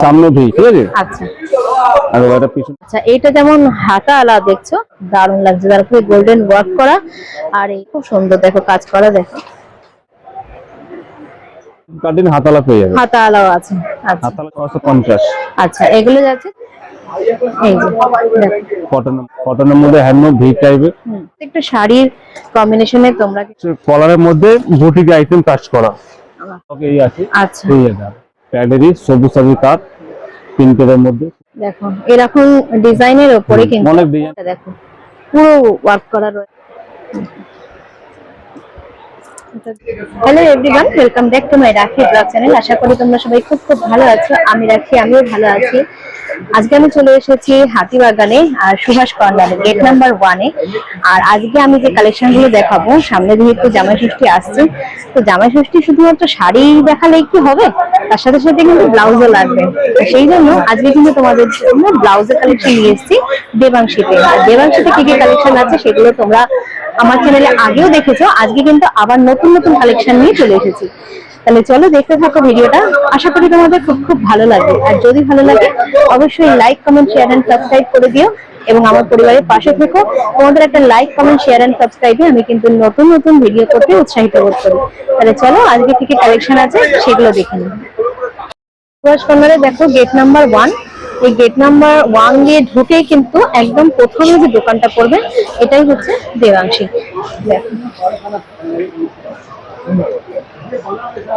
সামনে ভি, ঠিক আছে। আচ্ছা আর এটা পিছন। আচ্ছা, এইটা যেমন হাতা আলা দেখছো, দারুণ লাগছে, তার উপরে গোল্ডেন ওয়ার্ক করা, আর এই খুব সুন্দর দেখো কাজ করা, দেখো কাটিং হাতালা পেয়ে যাবে। হাতা আলাও আছে। আচ্ছা হাতালা 650। আচ্ছা, এগুলো যাচ্ছে এই যে কটনের মধ্যে হ্যান্ডলুম ভি টাইপের। একটা শাড়ির কম্বিনেশনে তোমরা কলারের মধ্যে বুটিক আইটেম কাজ করা। ওকে, এই আছে। আচ্ছা এই আছে প্যাডেরি সবুজ সবুজ কাট প্রিন্টের মধ্যে। দেখো এরকম ডিজাইনের উপরে কিন্তু অনেক ডিজাইন। দেখো পুরো ওয়ার্ক করা রয়েছে। Hello everyone, welcome back to my রাখি ব্লগ চ্যানেল। আশা করি তোমরা সবাই খুব খুব ভালো আছো। আমি রাখি, আমিও ভালো আছি। আজকে আমি চলে এসেছি হাতিবাগানে আর সুভাষ কর্নারে, গেট নাম্বার 1-এ। আর আজকে আমি যে কালেকশন গুলো দেখাবো, সামনে যেহেতু জামাই ষষ্ঠী আসছে, তো জামাই ষষ্ঠী শুধুমাত্র শাড়ি দেখালেই কি হবে, তার সাথে সাথে কিন্তু ব্লাউজও লাগবে। সেই জন্য আজকে কিন্তু তোমাদের জন্য ব্লাউজের কালেকশন নিয়ে এসেছি দেবাংশীতে। আর দেবাংশীতে কি কি কালেকশন আছে সেগুলো তোমরা আমার চ্যানেলে আগেও দেখেছো, আজকে কিন্তু আবার নতুন নতুন কালেকশন নিয়ে চলে এসেছি। তাহলে চলো দেখতে থাকো ভিডিওটা, আশা করি তোমাদের খুব খুব ভালো লাগবে। আর যদি ভালো লাগে অবশ্যই like comment share and subscribe করে দিও এবং আমার পরিবারের পাশে থেকো। তোমাদের একটা লাইক কমেন্ট শেয়ার এন্ড সাবস্ক্রাইবে আমি কিন্তু নতুন নতুন ভিডিও করতে উৎসাহিত বোধ করি। তাহলে চলো আজকে কি কি কালেকশন আছে সেগুলো দেখে নিই। সুভাষ কর্নারে দেখো গেট নাম্বার 1, এই গেট নাম্বার 1 দিয়ে ঢুকেই কিন্তু একদম প্রথমে যে দোকানটা পড়বে এটাই হচ্ছে দেবাংশী।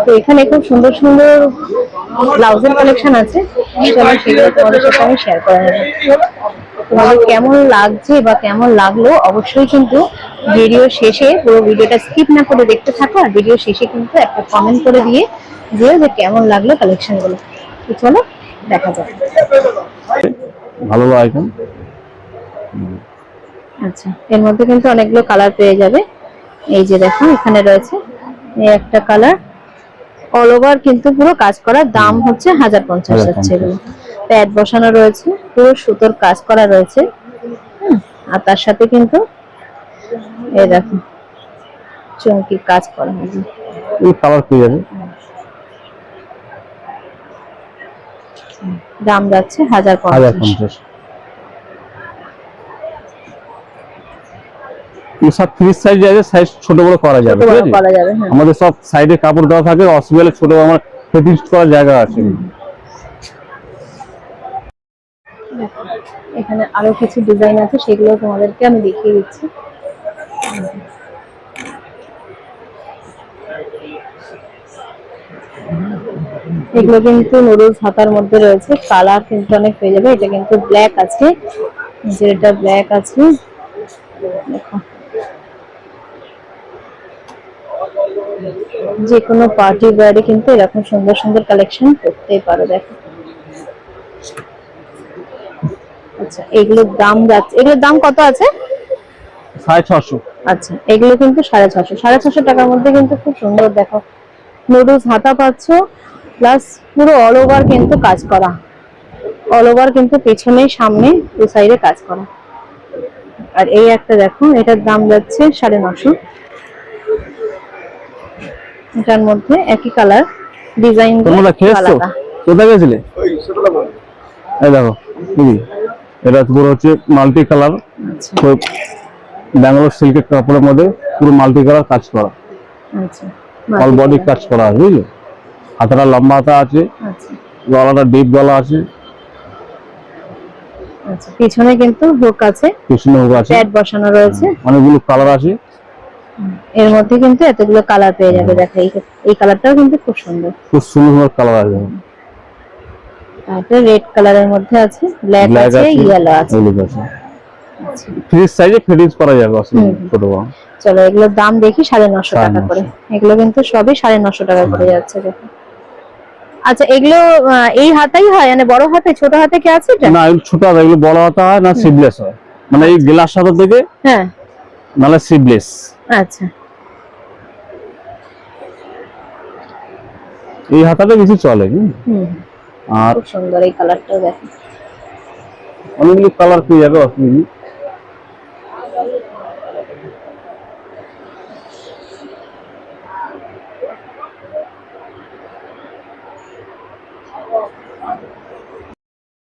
তো এখানে খুব সুন্দর সুন্দর ব্লাউজের কালেকশন আছে, চলো সেগুলো তোমাদের সাথে আমি শেয়ার করে নেব। তোমাদের কেমন লাগছে বা কেমন লাগলো অবশ্যই কিন্তু ভিডিও শেষে, পুরো ভিডিওটা স্কিপ না করে দেখতে থাকো, আর ভিডিও শেষে কিন্তু একটা কমেন্ট করে দিয়ে যে কেমন লাগলো কালেকশন গুলো। তো চলো দেখা যাক। ভালো আইটেম। আচ্ছা, এর মধ্যে কিন্তু অনেকগুলো কালার পেয়ে যাবে। এই যে দেখো এখানে রয়েছে এই একটা কালার, অল ওভার কিন্তু পুরো কাজ করা, দাম হচ্ছে 1050 যাচ্ছে। এগুলো প্যাড বসানো রয়েছে, পুরো সুতোর কাজ করা রয়েছে। আর তার সাথে কিন্তু এই দেখো চমকির কাজ করা হয়েছে। এই কালার পেয়ে যাবে। দাম যাচ্ছে 1050। সব ফ্রি সাইজ আছে, সাইজ ছোট বড় করা যাবে, ঠিক আছে। আমাদের সব সাইডে কাপড় দেওয়া থাকে, অসুবিধা ছোট আমার ফিটিং করার জায়গা আছে। এখানে আরো কিছু ডিজাইন আছে, সেগুলো তোমাদেরকে আমি দেখিয়ে দিচ্ছি। এগুলো কিন্তু নুডলস হাতার মধ্যে রয়েছে, কালার কিন্তু অনেক পেয়ে যাবে। এটা কিন্তু ব্ল্যাক আছে, যেটা ব্ল্যাক আছে দেখো, যে কোনো পার্টি ওয়্যারে কিন্তু এরকম সুন্দর সুন্দর কালেকশন করতেই পারো। দেখো আচ্ছা, এগুলোর দাম যাচ্ছে, এগুলোর দাম কত আছে? 650। আচ্ছা, এগুলো কিন্তু 650 টাকার মধ্যে কিন্তু খুব সুন্দর দেখো নুডলস হাতা পাচ্ছ, প্লাস পুরো অল ওভার কিন্তু কাজ করা, অল ওভার কিন্তু পেছনে সামনে দু সাইডে কাজ করা। আর এই একটা দেখো, এটার দাম যাচ্ছে 950। এটার মধ্যে একই কালার, ডিজাইন আলাদা। কোথায় গেছিলে? এই দেখো এটা পুরো হচ্ছে মাল্টি কালার, ব্যাঙ্গালোর সিল্কের কাপড়ের মধ্যে পুরো মাল্টি কালার কাজ করা। আচ্ছা, অল বডি কাজ করা আছে, বুঝলে। হাতাটা লম্বা হাতা আছে, গলাটা ডিপ গলা আছে। আচ্ছা, পিছনে কিন্তু হুক আছে, পিছনে হুক আছে, প্যাড বসানো রয়েছে, অনেকগুলো কালার আছে। এর মধ্যে কিন্তু এতগুলো কালার পেয়ে যাবে। দেখো এই কালারটাও কিন্তু খুব সুন্দর, খুব সুন্দর কালার আছে। এটা রেড কালারের মধ্যে আছে, ব্ল্যাক আছে, ইয়েলো আছে। ফ্রি সাইজে ফিটিং করা যাবে, ছোট বড়। চলো এগুলোর দাম দেখি, 950 টাকা করে। এগুলো কিন্তু সবই 950 টাকা করে যাচ্ছে। দেখো আচ্ছা, এগুলো এই হাতাই হয়, মানে বড় হাতে ছোট হাতে কি আছে? এটা না, এগুলো ছোট হাতা, এগুলো বড় হাতা হয় না, সিভলেস হয়, মানে এই গ্লাস হাতা থেকে, হ্যাঁ, মানে সিভলেস। আচ্ছা, এই হাতাটা বেশি চলে। আর খুব সুন্দর এই কালারটাও দেখো, অনেকগুলো কালার পেয়ে যাবে।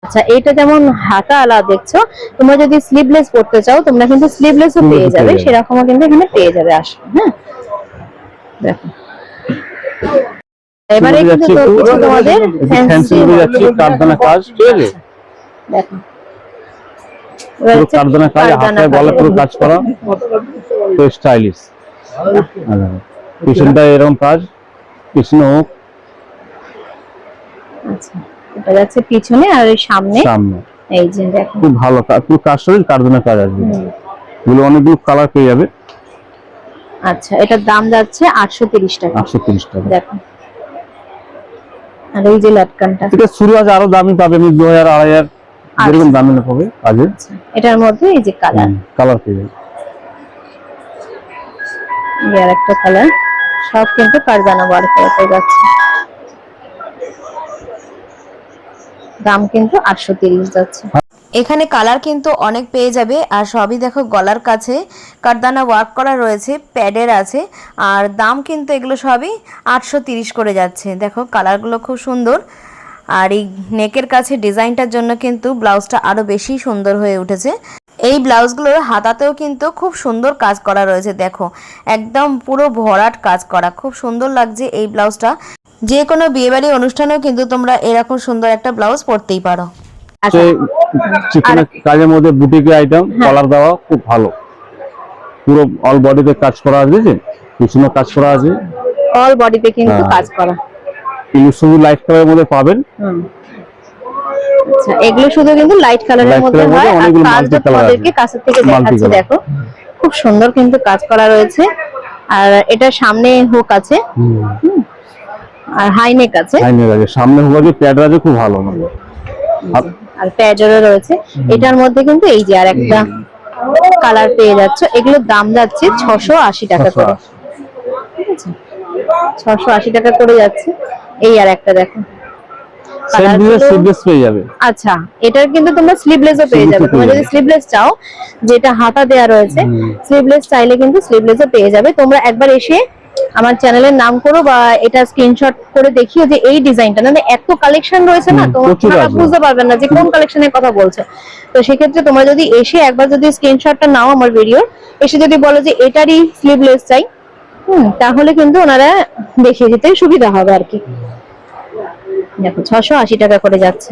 আচ্ছা, এটা যেমন হাতা আলা দেখছো, তোমরা যদি স্লিভলেস পড়তে চাও তোমরা কিন্তু স্লিভলেসও পেয়ে যাবে, সেরকমও কিন্তু এখানে পেয়ে যাবে। আসো, হ্যাঁ দেখো। এবারে কিন্তু কিছু তোমাদের ফ্যান্সি যাচ্ছে কারদানা কাজ, ঠিক আছে? দেখো পুরো কারদানা কাজ, হাতে গলা পুরো কাজ করা, তো স্টাইলিশ। পিছনটা এরকম কাজ, পিছনে হোক। আচ্ছা, এটা যাচ্ছে পিছনে, আর এই সামনে সামনে এই যে দেখো খুব ভালো কাজ, পুরো কাজ করে কারদানা কাজ আসবে। এগুলো অনেকগুলো কালার পেয়ে যাবে। আচ্ছা, এটার দাম যাচ্ছে 830 টাকা। 830 টাকা দেখো। আর এই যে লটকানটা, এটা শুরু আছে, আরো দামি পাবে, 2000 2500 যেরকম দামি না পাবে কাজে। এটার মধ্যে এই যে কালার পেয়ে যাবে, আর একটা কালার, সব কিন্তু কারদানা ওয়ার্ক করা যাচ্ছে। দাম কিন্তু 830 যাচ্ছে। এখানে কালার কিন্তু অনেক পেয়ে যাবে, আর সবই দেখো গলার কাছে কারদানা ওয়ার্ক করা রয়েছে, প্যাডের আছে, আর দাম কিন্তু এগুলো সবই 830 করে যাচ্ছে। দেখো কালারগুলো খুব সুন্দর, আর এই নেকের কাছে ডিজাইনটার জন্য কিন্তু ব্লাউজটা আরও বেশি সুন্দর হয়ে উঠেছে। এই ব্লাউজগুলোর হাতাতেও কিন্তু খুব সুন্দর কাজ করা রয়েছে, দেখো একদম পুরো ভরাট কাজ করা, খুব সুন্দর লাগছে এই ব্লাউজটা। যে কোনো বিয়েবাড়ি অনুষ্ঠানেও কিন্তু তোমরা এরকম সুন্দর একটা ব্লাউজ পরতেই পারো। চিকেনের কাজের মধ্যে বুটিক আইটেম, কলার দেওয়া, খুব ভালো, পুরো অল বডিতে কাজ করা আছে, পিছনে কাজ করা আছে, অল বডিতে কিন্তু কাজ করা। এগুলো শুধু লাইট কালারের মধ্যে পাবেন। আচ্ছা, এগুলো শুধু কিন্তু লাইট কালারের মধ্যে হয়, আর কাজটা তোমাদেরকে কাছে থেকে দেখাচ্ছি, দেখো খুব সুন্দর কিন্তু কাজ করা রয়েছে। আর এটা সামনে হুক আছে, আর হাই নেক আছে, সামনে হুক আছে, প্যাড আছে, খুব ভালো, আর প্যাডেরও রয়েছে। এটার মধ্যে কিন্তু এই যে আর একটা কালার পেয়ে যাচ্ছে। এগুলোর দাম যাচ্ছে 680 টাকা করে, ঠিক আছে? 680 টাকা করে যাচ্ছে। এই আর একটা দেখো, স্লিভলেস পেয়ে যাবে। আচ্ছা, এটার কিন্তু তোমরা স্লিভলেসও পেয়ে যাবে। তোমরা যদি স্লিভলেস চাও, যেটা হাতা দেয়া রয়েছে, স্লিভলেস চাইলে কিন্তু স্লিভলেসও পেয়ে যাবে। তোমরা একবার এসে আমার চ্যানেলের নাম করো, বা এটা স্ক্রিনশট করে দেখিও যে এই ডিজাইনটা, মানে এত কালেকশন রয়েছে না, তোমরা বুঝতে পারবে না যে কোন কালেকশনের কথা বলছো। তো সেক্ষেত্রে তোমরা যদি এসে একবার যদি স্ক্রিনশটটা নাও আমার ভিডিওর, এসে যদি বলো যে এটারই স্লিভলেস চাই, তাহলে কিন্তু ওনারা দেখিয়ে দিতে সুবিধা হবে আর কি। দেখো 680 টাকা করে যাচ্ছে।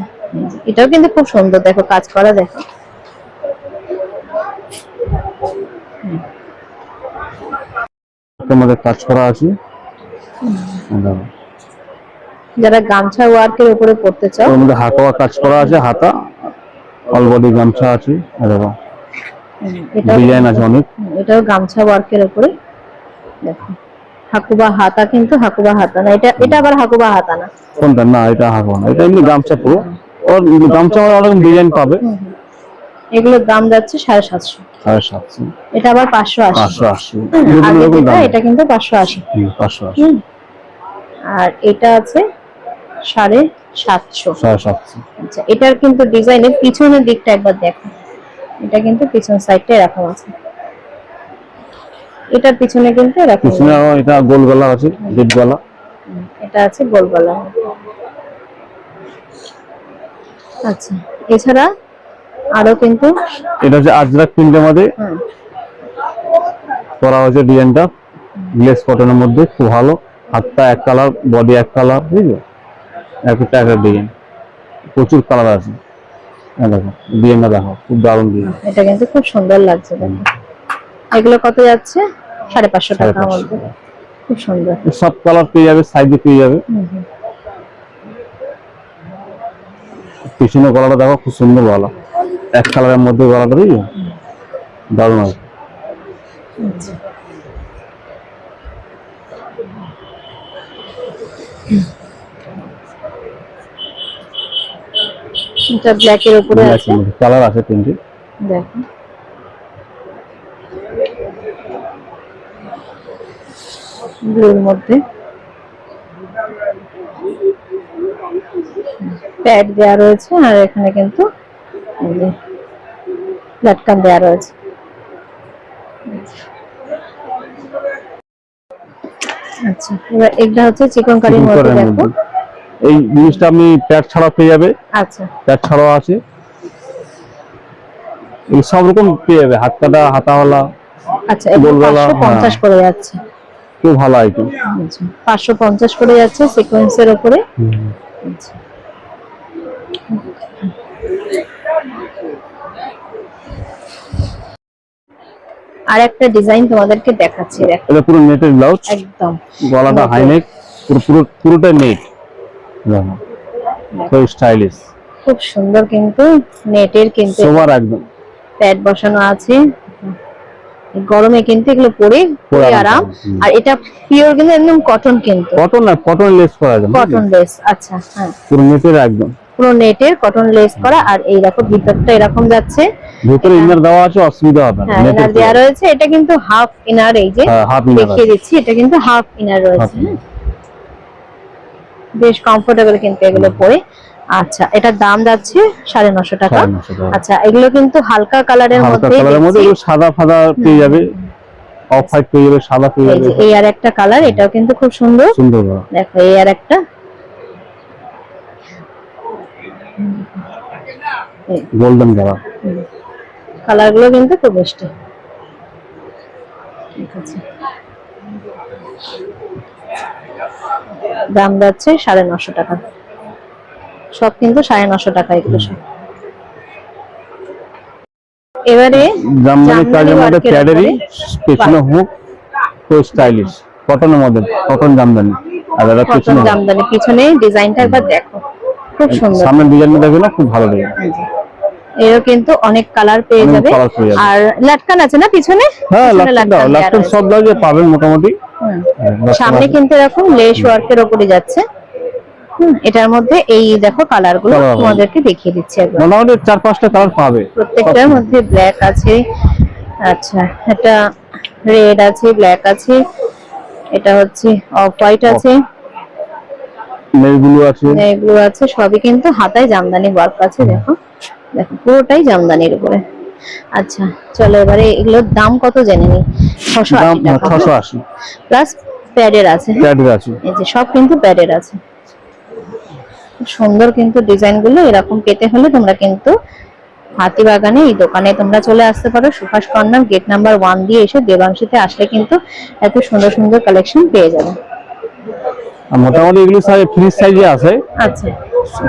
এটাও কিন্তু খুব সুন্দর, দেখো কাজ করা, দেখো তোমাদের কাজ করা আছে। যারা গামছা ওয়ার্কের উপরে পড়তে চাও, এর মধ্যে হাতা কাজ করা আছে, হাতা অল বডি গামছা আছে, দেখো ডিজাইন আছে অনেক। এটাও গামছা ওয়ার্কের উপরে, দেখো হাকুবা হাতা, কিন্তু হাকুবা হাতা না, এটা আবার হাকুবা হাতা না। কোনটা? না, এটা হাকুবা না, এটা এমনি গামছা পুরো। ওর গামছা অনেক ডিজাইন পাবে। এগুলোর দাম যাচ্ছে 750। 750। এটা আবার 580। এটা কিন্তু 580। 580। আর এটা আছে 750। 750। আচ্ছা, এটার কিন্তু ডিজাইনের পিছনের দিকটা একবার দেখো, এটা কিন্তু পিছন সাইডটাই রাখা আছে। এটার পিছনে কিন্তু এরকম, পিছনে এটা গোল গলা আছে, ডিপ গলা, এটা আছে গোল গলা। আচ্ছা, এছাড়া আরো কিন্তু এটা হচ্ছে আজরাক প্রিন্টের মধ্যে করা হয়েছে ডিজাইনটা, গ্লেস কটনের মধ্যে, খুব ভালো। হাতটা এক কালার, বডি এক কালার, বুঝলে, একটা ডিজাইন, প্রচুর কালার আছে। দেখো ডিজাইনটা, দেখো খুব দারুণ ডিজাইন। এটা কিন্তু খুব সুন্দর লাগছে, দেখো। এগুলো কত যাচ্ছে? 550 টাকার মধ্যে, খুব সুন্দর। সব কালার পেয়ে যাবে, সাইজে পেয়ে যাবে। পিছনে গলাটা দেখো, খুব সুন্দর গলা, এক কালারের মধ্যে গলাটা, বুঝলি, দারুণ আছে। এটা ব্ল্যাক এর উপরে আছে, কালার আছে তিনটে, দেখো ব্লুর মধ্যে প্যাড দেওয়া রয়েছে, আর এখানে কিন্তু লটকান দেওয়া রয়েছে। আচ্ছা, এবার এটা হচ্ছে চিকন কারির মধ্যে, দেখো এই জিনিসটা আপনি প্যাড ছাড়া পেয়ে যাবে, আচ্ছা প্যাড ছাড়াও আছে, এই সব রকম পেয়ে যাবে, হাত কাটা, হাতাওয়ালা, আচ্ছা, এগুলো গোলগলা, 550 হ্যাঁ। করে যাচ্ছে। খুব ভালো আইটেম। আচ্ছা 550 করে যাচ্ছে সিকোয়েন্সের উপরে। আচ্ছা। আর একটা ডিজাইন তোমাদেরকে দেখাচ্ছি, দেখো এটা পুরো নেটের ব্লাউজ, একদম গলাটা নেটের। হাই নেক, পুরোটা নেট, দেখো খুব স্টাইলিশ, খুব সুন্দর কিন্তু নেটের কিন্তু সোবার একদম। প্যাড বসানো আছে, গরমে কিন্তু এগুলো পরে খুবই আরাম। আর এটা পিওর কিন্তু একদম কটন, কিন্তু কটন না, কটন লেস করা যাবে, কটন লেস। আচ্ছা হ্যাঁ, পুরো নেটের একদম, পুরো নেটের কটন লেস করা। আর এই দেখো ভিতরটা এরকম যাচ্ছে, ভিতরে ইনার দেওয়া আছে, অসুবিধা হবে না, হ্যাঁ ইনার দেওয়া রয়েছে। এটা কিন্তু হাফ ইনার, এই যে হাফ ইনার দেখিয়ে দিচ্ছি, এটা কিন্তু হাফ ইনার রয়েছে। হ্যাঁ, বেশ কমফোর্টেবল কিন্তু এগুলো পরে। আচ্ছা, এটার দাম যাচ্ছে 950 টাকা। 950 টাকা। আচ্ছা, এগুলো কিন্তু হালকা কালারের হালকা মধ্যে, কালারের মধ্যে এগুলো সাদা ফাদা পেয়ে যাবে, অফ হোয়াইট পেয়ে যাবে, সাদা পেয়ে যাবে, এই আর একটা কালার, এটাও কিন্তু খুব সুন্দর। সুন্দর। দেখো এই আর একটা গোল্ডেন কালার, কালার গুলো কিন্তু খুব মিষ্টি। ঠিক আছে, দাম যাচ্ছে 950 টাকা, সব কিন্তু 950 টাকা এগুলো সব। এবারে জামদানি কাজের মধ্যে ওয়ার্কের প্যাডেরই উপরে পেছনে হুক, খুব স্টাইলিশ, কটনের মধ্যে, কটন জামদানি। আর এটা কটন পেছনে জামদানি, পিছনে ডিজাইনটা একবার দেখো, খুব সুন্দর। সামনে ডিজাইনটা দেখো না, খুব ভালো ডিজাইন। এরও কিন্তু অনেক কালার পেয়ে অনেক যাবে। colour পেয়ে যাবে। আর লাটকান আছে না পিছনে? হ্যাঁ, পিছনে লাটকান দাও, দেয়া লাটকান রয়েছে। সব ব্লাউজে পাবেন মোটামুটি। হুম। লাটকান সামনে আছে। কিন্তু এরকম লেস ওয়ার্কের উপরে যাচ্ছে। এটার মধ্যে এই দেখো কালার গুলো Colour হবে। তোমাদেরকে দেখিয়ে দিচ্ছি একবার। মোটামুটি 4-5টা কালার পাবে প্রত্যেকটার মধ্যে ব্ল্যাক আছে, আচ্ছা এটা রেড আছে, ব্ল্যাক আছে, এটা হচ্ছে অফ হোয়াইট আছে, নেইগুলো আছে, এগুলো আছে, সবই কিন্তু হাতায় জামদানি ওয়ার্ক আছে। দেখো দেখো পুরোটাই জামদানির উপরে। আচ্ছা চলো এবারে এগুলোর দাম কত জেনে নিই। 680 দাম টাকা 680, প্লাস প্যাডের আছে। প্যাডের আছে। এই যে সব কিন্তু প্যাডের আছে। খুব সুন্দর কিন্তু ডিজাইন গুলো এরকম পেতে হলে তোমরা কিন্তু হাতিবাগানে এই দোকানে তোমরা চলে আসতে পারো। সুভাষ কর্নার গেট নাম্বার 1 দিয়ে এসে দেবাংশীতে আসলে কিন্তু এত সুন্দর সুন্দর কালেকশন পেয়ে যাবে। আর মোটামুটি এগুলো সাইজ ফ্রি সাইজে আছে। আচ্ছা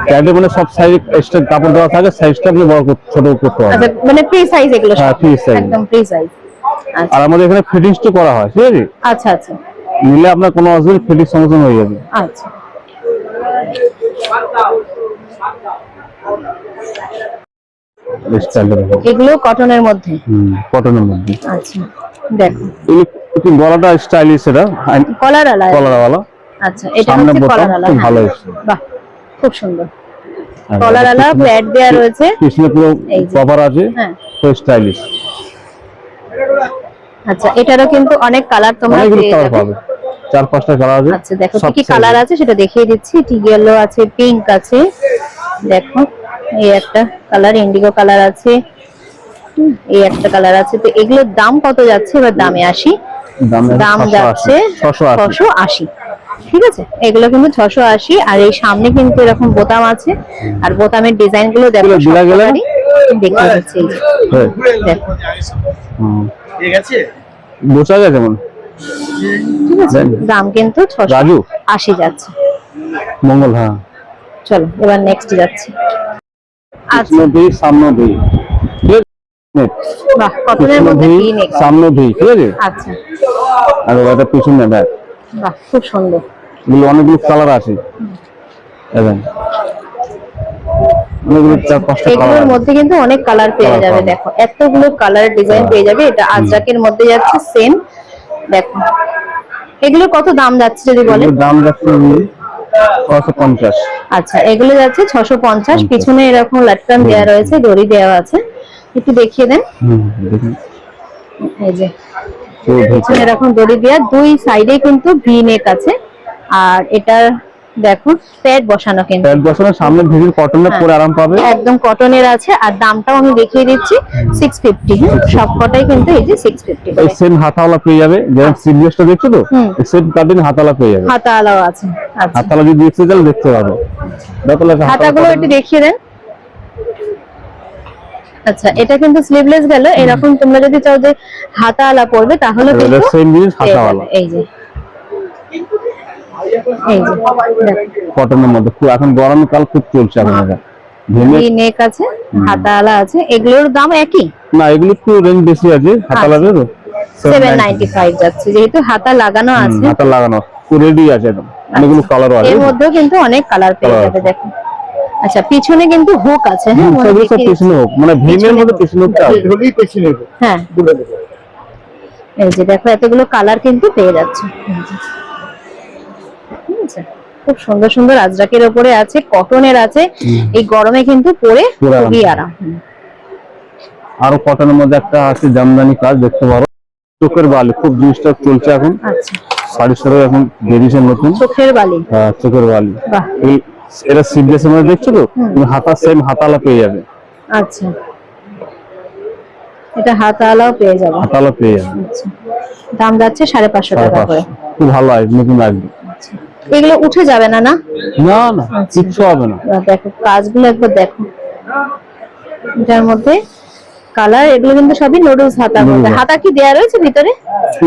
প্যাডে মানে সব সাইজ এক্সট্রা কাপড় দেওয়া থাকে, সাইজটা আপনি বড় ছোট করতে হবে। আচ্ছা, মানে ফ্রি সাইজ এগুলো হ্যাঁ, সব? free size। একদম ফ্রি সাইজ। আচ্ছা আর আমাদের এখানে ফিটিংসটা করা হয়, ঠিক আছে? আচ্ছা আচ্ছা নিলে আপনার কোনো অসুবিধা, ফিটিং সমাধান হয়ে যাবে। আচ্ছা। স্টাইলটা দেখো, এগুলো কটনের মধ্যে? কটনের মধ্যে। আচ্ছা দেখো এগুলো একটু গলাটা স্টাইলিশ, এটা কলার আলা। কলারওয়ালা, আচ্ছা এটা সামনে হচ্ছে বোতাম, কলার আলা। খুব ভালো এসেছে। বাহ খুব সুন্দর কলার আলা, প্যাড দেয়া রয়েছে। পিছনে পুরো এই যে। কভার আছে, হ্যাঁ খুব স্টাইলিশ। আচ্ছা, এটারও কিন্তু অনেক কালার তোমরা অনেকগুলো পেয়ে কালার যাবে। পাবে, 4-5টা কালার আছে। আচ্ছা দেখো সব কি কি কালার size। আছে সেটা দেখিয়ে দিচ্ছি। ইয়েলো আছে, পিঙ্ক আছে, দেখো এই একটা কালার, ইন্ডিগো কালার আছে, এই একটা কালার আছে। তো এগুলোর দাম কত যাচ্ছে এবার দামে আসি। দাম যাচ্ছে 680। ঠিক আছে, এগুলো কিন্তু 680। আর এই সামনে কিন্তু এরকম বোতাম আছে, আর বোতামের ডিজাইন গুলো দেখো এগুলো দিলা গেলে? সবকটারই দেখিয়ে দিচ্ছি। এই যে, দেখো ঠিক আছে বোঝা যায় যেমন ঠিক আছে, দাম কিন্তু রাজু 680 যাচ্ছে। মঙ্গল, হ্যাঁ। চলো এবার নেক্সট যাচ্ছি। আচ্ছা পিছনে ভি, সামনে ভি, ঠিক আছে? বাহ, কটনের পিছনে মধ্যে ভি, V-neck। সামনে ভি, ঠিক আছে? আচ্ছা আর এটা পিছনে ব্যাক। বাহ খুব সুন্দর। এগুলো অনেকগুলো কালার আছে, এবং অনেকগুলো 4-5টা কালার এগুলোর আছে। মধ্যে কিন্তু অনেক কালার পেয়ে Colour যাবে। পাবে। দেখো এতগুলো কালার ডিজাইন পেয়ে যাবে। এটা আজরাকের মধ্যে যাচ্ছে সেম। দেখো এগুলো কত দাম যাচ্ছে যদি বলেন? এগুলোর দাম যাচ্ছে 650। আচ্ছা এগুলো যাচ্ছে 650। পিছনে এরকম লাটকান দেওয়া রয়েছে, দড়ি দেওয়া আছে, একটু দেখিয়ে দেন। দেখুন এই যে পুরো পিছনে এরকম দড়ি দেওয়া, দুই সাইডে কিন্তু ভি নেক আছে। আর এটার দেখো প্যাড বসানো কিন্তু প্যাড বসানো, সামনে ভিড় কটনের পরে আরাম পাবে। একদম কটনের আছে, আর দামটাও আমি দেখিয়ে দিচ্ছি 650। হ্যাঁ, সবকটাই কিন্তু এই যে 650 এই করে। সেম হাতাওয়ালা পেয়ে যাবে, যেমন সিমলেসটা দেখছো তো, হুম। সেম কাটিং হাতাওয়ালা পেয়ে যাবে। হাতাওয়ালাও আছে। আচ্ছা, হাতাওয়ালা যদি দেখতে চাও দেখতে পাবে। দেখো হাতাগুলো একটু দেখিয়ে দেন। আচ্ছা, এটা কিন্তু স্লিভলেস গেল। এরকম তোমরা যদি চাও যে হাতাওয়ালা পরবে তাহলে কিন্তু সেম জিনিস পেয়ে যাবে। হাতাওয়ালা, এই যে এই যে দেখো, কটনের মধ্যে খুব এখন গরমের কাল খুব চলছে এখন এটা। ভেঙে এই নেক আছে, হাতাওয়ালা আছে, এগুলোর দাম একই। না, এগুলো একটু রেঞ্জ বেশি আছে। হাতাওয়ালা তো 795 যাচ্ছে, যেহেতু হাতা লাগানো আছে। হাতা লাগানো রেডি আছে একদম, অনেকগুলো কালারও আছে। এর মধ্যেও কিন্তু অনেক কালার পেয়ে Colour যাবে আছে। দেখো। আচ্ছা, পিছনে কিন্তু হুক আছে। হ্যাঁ, মানে সবই সব দেখিয়ে পিছনে হোক, মানে ভীমের মধ্যে পিছনে হোকটা আছে। হলেই পেছনে নেবো হ্যাঁ, বলে দেবো। এই যে দেখো এতগুলো কালার কিন্তু পেয়ে যাচ্ছে। ঠিক আছে, খুব সুন্দর সুন্দর আজরাকের উপরে আছে, কটনের আছে। এই গরমে কিন্তু পরে পুরো খুবই আরাম। আরাম। আরো কটনের মধ্যে একটা আছে জামদানি কাজ, দেখতে পারো। চোখের বালি খুব জিনিসটা চলছে এখন, আচ্ছা, শাড়ি সাড়ে এখন বেরিয়েছে নতুন। চোখের বালি। চোখের বালি, বাহ, এটা সিমলেসের মধ্যে দেখছো তো, তুমি হাতা সেম হাতাওয়ালা পেয়ে যাবে। আচ্ছা, এটা হাতাওয়ালাও পেয়ে যাবে। হাতাওয়ালা পেয়ে যাবে। আচ্ছা, দাম যাচ্ছে 550 টাকা করে। 550, খুব ভালো হয়, নতুন আসবে। আচ্ছা, এগুলো উঠে যাবে না? না, না না, কিচ্ছু হবে না। দেখো কাজগুলো একবার দেখো। এটার মধ্যে কালার, এগুলো কিন্তু সবই নুডলস হাতার মধ্যে। হাতা কি দেয়া রয়েছে ভিতরে?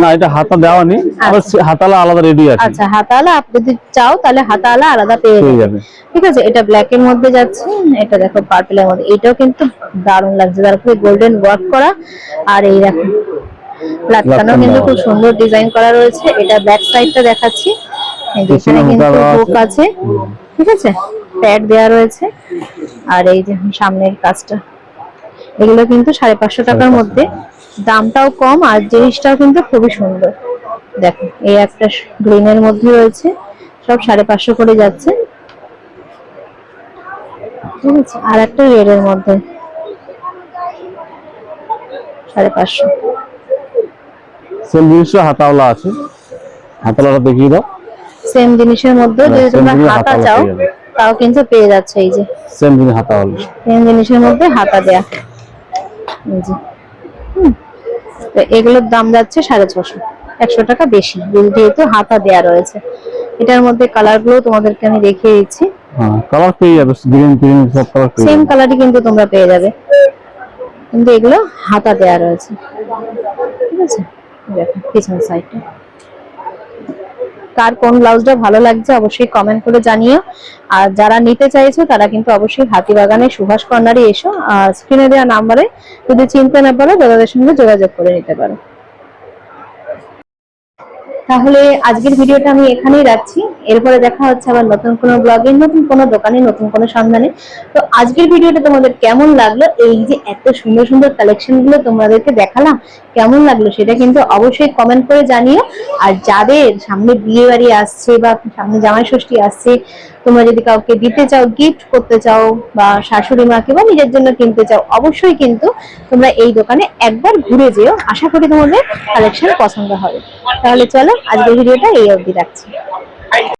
না, এটা হাতা দেওয়া নেই, আবার হাতাওয়ালা আলাদা রেডি আছে। আচ্ছা, হাতাওয়ালা আপনি যদি চাও তাহলে হাতাওয়ালা আলাদা পেয়ে পেয়ে যাবে। যাবে। ঠিক আছে, এটা ব্ল্যাক এর মধ্যে যাচ্ছে, এটা দেখো পার্পলের মধ্যে। এটাও কিন্তু দারুণ লাগছে, তার উপরে গোল্ডেন ওয়ার্ক করা। আর এই দেখো লাটকানো কিন্তু খুব সুন্দর ডিজাইন করা রয়েছে। এটা ব্যাক সাইডটা দেখাচ্ছি। এই যে এখানে কিন্তু হুক আছে। ঠিক আছে, প্যাড দেয়া রয়েছে। আর এই যে সামনের কাজটা, এগুলো কিন্তু 550 টাকার মধ্যে। দামটাও কম, আর জিনিসটাও কিন্তু খুবই সুন্দর। দেখো এই একটা গ্রিনের মধ্যে রয়েছে, সব 550 করে যাচ্ছে। ঠিক আছে, আর একটা রেড এর মধ্যে 550। সেম জিনিসটা হাতাওয়ালা আছে, হাতাওয়ালা দেখিয়ে দাও। সেম জিনিসের মধ্যে যদি same তোমরা জিনিস হাতা হাতাওয়ালা চাও পেয়ে যাবে। তাও কিন্তু পেয়ে যাচ্ছে। এই যে সেম জিনিস হাতাওয়ালা। সেম জিনিসের মধ্যে হাতা দেয়া। এই যে তো এগুলোর দাম যাচ্ছে 650, 100 টাকা বেশি, যেহেতু হাতা দেয়া রয়েছে। এটার মধ্যে কালার গুলো তোমাদেরকে আমি দেখিয়ে দিচ্ছি। কালার পেয়ে যাবে, গ্রিন গ্রিন সব কালার পেয়ে সেম যাবে। কালারই কিন্তু তোমরা পেয়ে যাবে, কিন্তু এগুলো হাতা দেয়া রয়েছে। ঠিক আছে, দেখো পিছন সাইডটা। কার কোন ব্লাউজটা ভালো লাগছে অবশ্যই কমেন্ট করে জানিও। আর যারা নিতে চাইছো তারা কিন্তু অবশ্যই হাতিবাগানের সুভাষ কর্নারে এসো। আর স্ক্রিনে দেওয়া নাম্বারে যদি চিনতে না পারো দাদাদের সঙ্গে যোগাযোগ করে নিতে পারো। তাহলে আজকের ভিডিওটা আমি এখানেই রাখছি। এরপরে দেখা হচ্ছে আবার নতুন কোনো ব্লগে, নতুন কোনো দোকানে, নতুন কোনো সন্ধানে। তো আজকের ভিডিওটা তোমাদের কেমন লাগলো, এই যে এত সুন্দর সুন্দর কালেকশন গুলো তোমাদেরকে দেখালাম, কেমন লাগলো সেটা কিন্তু অবশ্যই কমেন্ট করে জানিও। আর যাদের সামনে বিয়ে বাড়ি আসছে বা সামনে জামাই ষষ্ঠী আসছে, তোমরা যদি কাউকে দিতে চাও, গিফট করতে চাও, বা শাশুড়ি মাকে বা নিজের জন্য কিনতে চাও, অবশ্যই কিন্তু তোমরা এই দোকানে একবার ঘুরে যেও। আশা করি তোমাদের কালেকশন পছন্দ হবে। তাহলে চলো আজকের ভিডিওটা এই অবধি রাখছি।